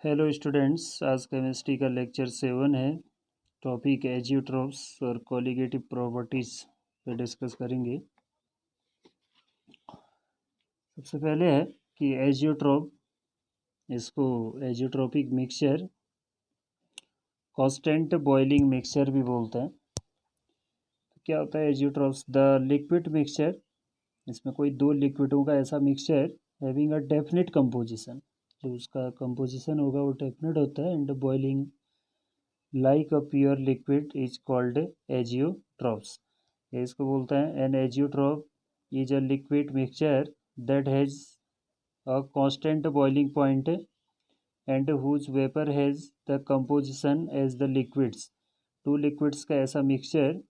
Hello students, आज chemistry का lecture 7 है। टॉपिक एजियोट्रॉप्स और कोलिगेटिव प्रॉपर्टीज पे डिस्कस करेंगे। सबसे पहले है कि एजियोट्रॉप, इसको azeotropic mixture, constant boiling mixture भी बोलते हैं। तो क्या होता है एजियोट्रॉप्स? द लिक्विड मिक्सचर, इसमें कोई दो लिक्विडों का ऐसा mixture having a definite composition, जो उसका कंपोजिशन होगा वो डेफिनेट होता है, and boiling like a pure liquid is called azeotropes. इसको बोलते हैं an azeotrope is a liquid mixture that has a constant boiling point and whose vapour has the composition as the liquids. Two liquids का ऐसा mixture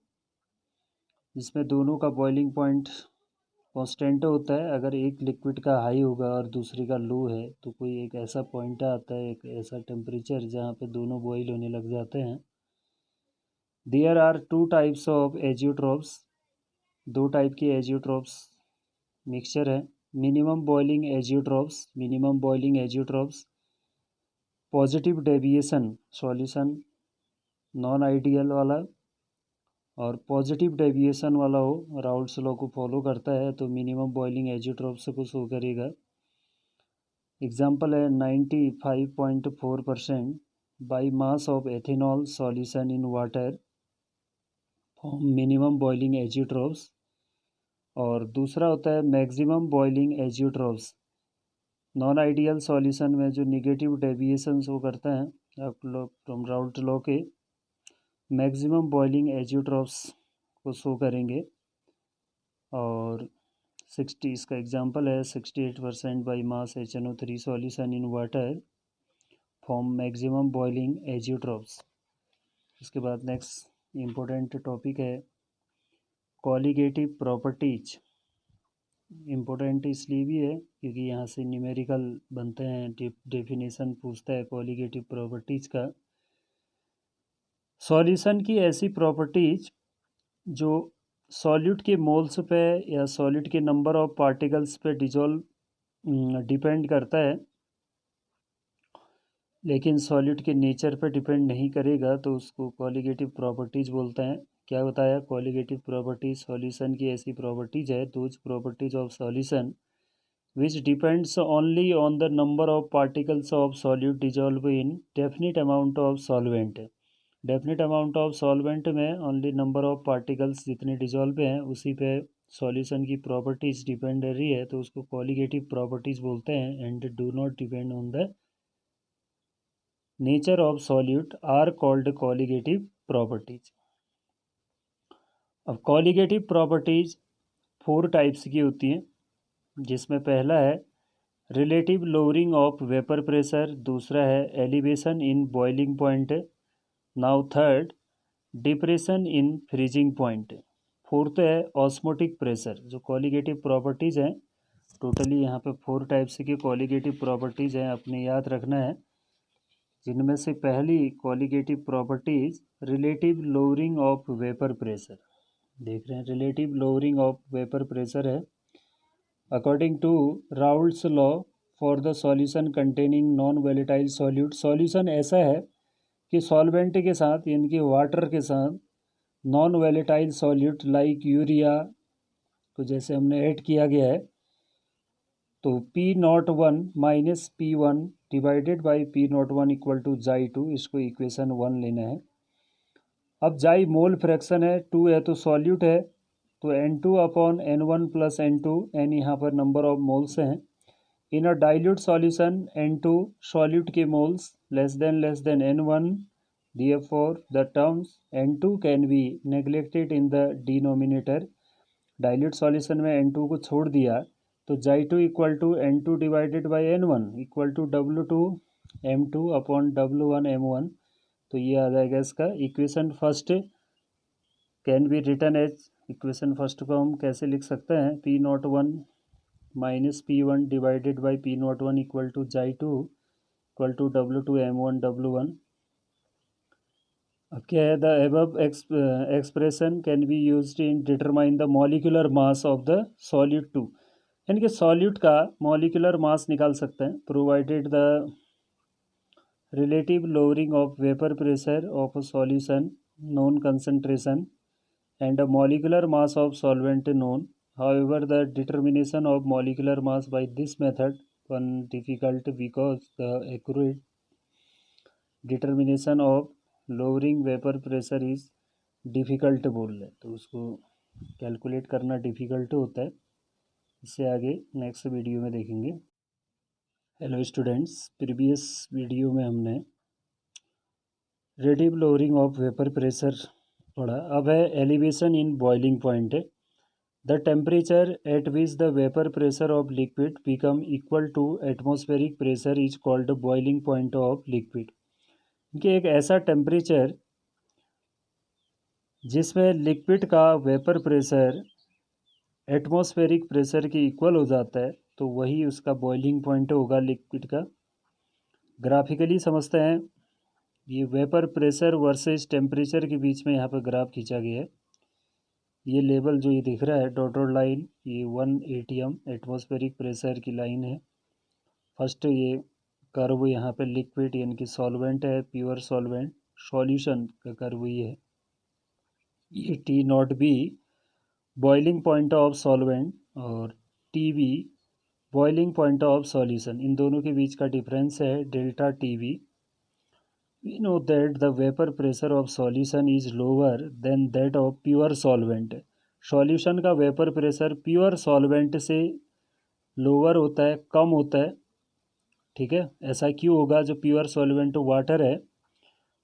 जिसमें दोनों का boiling point constant होता है। अगर एक लिक्विड का हाई होगा और दूसरे का लो है तो कोई एक ऐसा पॉइंट आता है, एक ऐसा टेम्परेचर जहाँ पे दोनों बॉइल होने लग जाते हैं। There are two types of azeotropes, दो टाइप के एजियोट्रॉप्स मिक्सचर है। Minimum boiling azeotropes, minimum boiling azeotropes positive deviation solution non ideal वाला और पॉजिटिव डेविएशन वाला हो, राउल्ट्स लॉ को फॉलो करता है तो मिनिमम बॉइलिंग एजियोट्रॉप्स को शो करेगा। एग्जाम्पल है 95.4% by mass of ethanol solution in water form minimum boiling azeotropes. और दूसरा होता है maximum boiling azeotropes. Non ideal solution में जो निगेटिव डेविएशन शो करता है फ्रॉम राउल्ट लॉ के, मैक्सिमम बॉइलिंग एजियोट्रॉप्स को शो करेंगे। और 60, इसका एग्जांपल है 68% by mass HNO3 solution in water form maximum boiling azeotropes. उसके बाद नेक्स्ट इम्पोर्टेंट टॉपिक है कोलिगेटिव प्रॉपर्टीज। इम्पोर्टेंट इसलिए भी है क्योंकि यहाँ से न्यूमेरिकल बनते हैं, डेफिनेशन पूछता है कोलिगेटिव प्रॉपर्टीज का। सॉल्यूशन की ऐसी प्रॉपर्टीज जो सॉल्यूट के मोल्स पे या सॉल्यूट के नंबर ऑफ पार्टिकल्स पे डिपेंड करता है, लेकिन सॉल्यूट के नेचर पे डिपेंड नहीं करेगा, तो उसको कोलिगेटिव प्रॉपर्टीज बोलते हैं। क्या बताया? कोलिगेटिव प्रॉपर्टीज सॉल्यूशन की ऐसी प्रॉपर्टीज है, those properties of solution which depends only on the number of particles of solute dissolved in definite amount of solvent। definite amount of solvent में only number of particles जितने dissolve हैं उसी पे solution की properties depend कर रही है, तो उसको कोलिगेटिव प्रॉपर्टीज बोलते हैं। and do not depend on the nature of solute are called colligative properties। अब कोलिगेटिव प्रॉपर्टीज 4 टाइप्स की होती हैं, जिसमें पहला है relative lowering of vapour pressure, दूसरा है elevation in boiling point, now third depression in freezing point, fourth है ऑस्मोटिक प्रेशर। जो कोलिगेटिव प्रॉपर्टीज़ हैं टोटली यहाँ पे 4 टाइप्स की कोलिगेटिव प्रॉपर्टीज़ हैं, अपने याद रखना है। जिनमें से पहली colligative properties relative lowering of vapour pressure, देख रहे हैं, relative lowering of vapour pressure है। According to Raoult's law for the solution containing non volatile solute, solution ऐसा है कि सॉल्वेंट के साथ यानी कि वाटर के साथ non volatile solute like urea को जैसे हमने ऐड किया गया है, तो P01 minus P1 divided by P01 equal to J2, इसको इक्वेशन 1 लेना है। अब जाई मोल फ्रैक्शन है, 2 है तो सॉल्यूट है, तो N2 upon N1 plus N2, N यहाँ पर नंबर ऑफ मोल्स हैं। In a dilute solution N2 solute के moles less than N1, therefore the terms N2 can be neglected in the denominator। Dilute solution में N2 को छोड़ दिया तो J2 equal to N2 divided by N1 equal to W2 M2 upon W1 M1। तो ये आ जाएगा इसका equation first, can be written as, equation first को हम कैसे लिख सकते हैं, P01 minus P1 divided by P01 equal to J2 equal to W2 M1 W1। अब क्या है, the above expression can be used in determine the molecular mass of the solute two, यानी कि सॉल्यूट का मॉलिक्यूलर मास निकाल सकते हैं, provided the relative lowering of vapor pressure of a solution known concentration and a molecular mass of solvent known. However, the determination of molecular mass by this method one difficult because the accurate determination of lowering vapor pressure is difficult बोल रहे तो उसको calculate करना difficult होता है. इससे आगे next video में देखेंगे. हेलो स्टूडेंट्स, प्रीवियस वीडियो में हमने relative lowering of vapour pressure पढ़ा. अब है elevation in boiling point. The temperature at which the vapour pressure of liquid become equal to atmospheric pressure is called boiling point of liquid. कि एक ऐसा temperature जिसमें liquid का vapour pressure atmospheric pressure के equal हो जाता है तो वही उसका बॉइलिंग पॉइंट होगा लिक्विड का. ग्राफिकली समझते हैं. ये वेपर प्रेशर वर्सेस टेम्परेचर के बीच में यहाँ पर ग्राफ खींचा गया है. ये लेवल जो ये दिख रहा है डॉटेड लाइन, ये 1 atm एटमॉस्फेरिक प्रेशर की लाइन है. फर्स्ट ये कर्व यहाँ पे लिक्विड यानी कि सॉल्वेंट है, प्योर सॉल्वेंट सॉल्यूशन का कर्व ये है. ये T naught B boiling point of solvent और T B boiling point of solution. इन दोनों के बीच का डिफरेंस है delta T B. We know that the vapor pressure of solution is lower than that of pure solvent. Solution का vapour pressure pure solvent से lower होता है, कम होता है. ठीक है, ऐसा क्यों होगा? जो प्योर सॉल्वेंट वाटर है,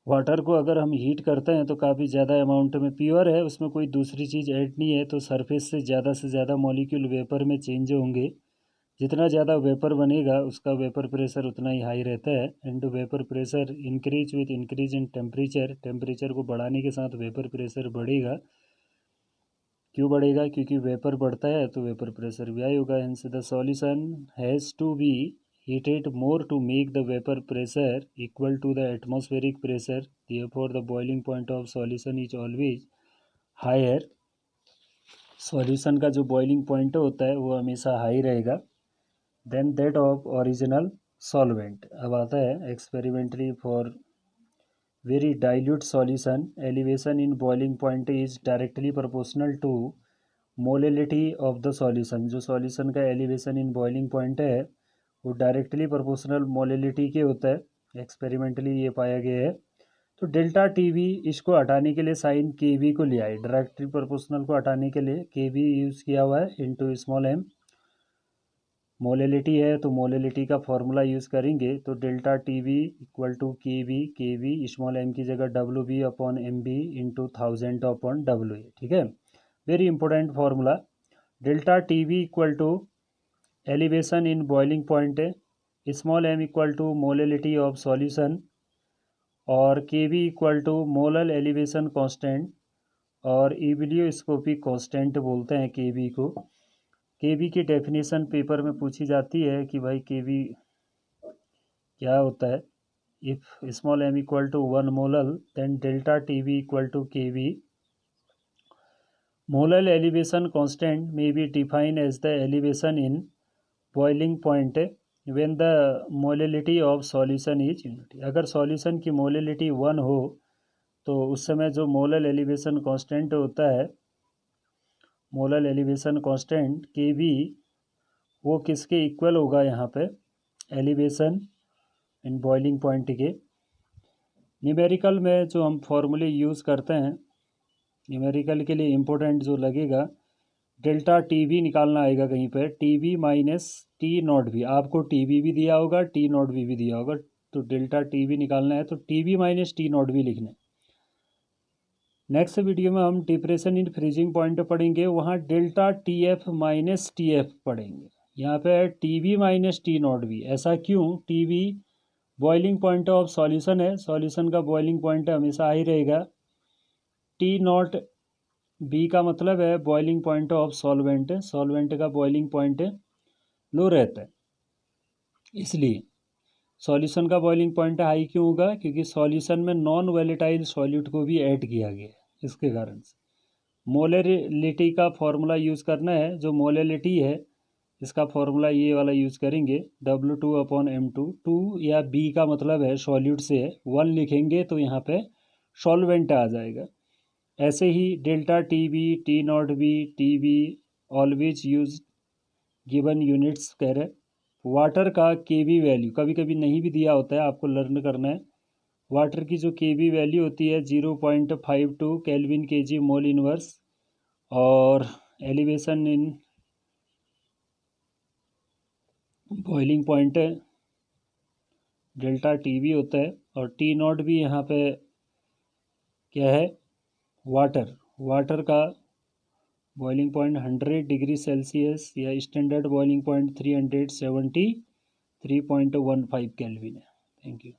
वाटर को अगर हम हीट करते हैं तो काफ़ी ज़्यादा अमाउंट में प्योर है, उसमें कोई दूसरी चीज़ ऐड नहीं है, तो सरफेस से ज़्यादा मॉलिक्यूल वेपर में चेंज होंगे. जितना ज़्यादा वेपर बनेगा उसका वेपर प्रेशर उतना ही हाई रहता है. And vapour pressure increase with increase in temperature. Temperature को बढ़ाने के साथ वेपर प्रेशर बढ़ेगा. क्यों बढ़ेगा? क्योंकि वेपर बढ़ता है तो वेपर प्रेशर भी हाई होगा. Hence the solution has to be heated more to make the vapor pressure equal to the atmospheric pressure. Therefore the boiling point of solution is always higher. Solution का जो boiling point होता है वो हमेशा high रहेगा than that of original solvent. अब आता है experimentally for very dilute solution. Elevation in boiling point is directly proportional to molality of the solution. जो सॉल्यूशन का एलिवेशन इन बॉइलिंग पॉइंट है वो डायरेक्टली प्रोपोर्शनल मोलेलिटी के होता है. एक्सपेरिमेंटली ये पाया गया है. तो डेल्टा टी वी इसको हटाने के लिए साइन के वी को लिया है. डायरेक्टली प्रोपोर्शनल को हटाने के लिए के वी यूज़ किया हुआ है इंटू स्मॉल एम. मोलेलिटी है तो मोलेलिटी का फॉर्मूला यूज़ करेंगे तो delta T V equal to K V small M की जगह W B upon M B into 1000 upon W A. ठीक है, very important formula. Delta T V equal to elevation in boiling point है, small M equal to molality of solution और K V equal to molal elevation constant और ebullioscopic constant बोलते हैं के we को. के वी की डेफिनेशन पेपर में पूछी जाती है कि भाई के वी क्या होता है. If small M equal to 1 molal then delta T V equal to K V. Molal elevation constant may be defined as the elevation in boiling point when the molality of solution is unity. अगर solution की molality 1 हो तो उस समय जो molal elevation constant होता है, molal elevation constant के वी, वो किसके इक्वल होगा? यहाँ पे एलिवेशन इन बॉइलिंग पॉइंट के. न्यूमेरिकल में जो हम फॉर्मूले यूज़ करते हैं, न्यूमेरिकल के लिए इम्पोर्टेंट जो लगेगा डेल्टा टी वी निकालना आएगा कहीं पर. T B minus T naught B. आपको टी वी भी दिया होगा, टी नॉट वी भी दिया होगा. तो डेल्टा टी वी निकालना है तो T B minus T naught B लिखना है. नेक्स्ट वीडियो में हम डिप्रेशन इन फ्रीजिंग पॉइंट पढ़ेंगे, वहाँ delta T F minus T F पढ़ेंगे. यहाँ पे है T B minus T naught B. ऐसा क्यों? T B boiling point of solution है, सॉल्यूशन का बॉइलिंग पॉइंट हमेशा हाई रहेगा. टी नॉट बी का मतलब है boiling point of solvent. Solvent का बॉइलिंग पॉइंट लो रहता है, इसलिए सॉल्यूशन का बॉइलिंग पॉइंट हाई क्यों होगा? क्योंकि सॉल्यूशन में नॉन वोलेटाइल सॉल्यूट को भी ऐड किया गया है. इसके कारण से मोलेलिटी का फॉर्मूला यूज़ करना है. जो मोलेलिटी है इसका फॉर्मूला ये वाला यूज़ करेंगे, W2/m2। 2 या B का मतलब है सॉल्यूट से है, 1 लिखेंगे तो यहाँ पे सॉल्वेंट आ जाएगा। ऐसे ही delta TB, T0B, TB always use given units कह रहे हैं। वाटर का KB वैल्यू कभी कभी नहीं भी दिया होता है, आपको लर्न करना है। वाटर की जो KB वैल्यू होती है 0.52 केल्विन kg मोल इनवर्स, और elevation in boiling point delta TB होता है, और T0 भी यहाँ पे क्या है, वाटर का बॉइलिंग पॉइंट 100 डिग्री सेल्सियस या स्टैंडर्ड बॉइलिंग पॉइंट 373.15 केल्विन है। Thank you.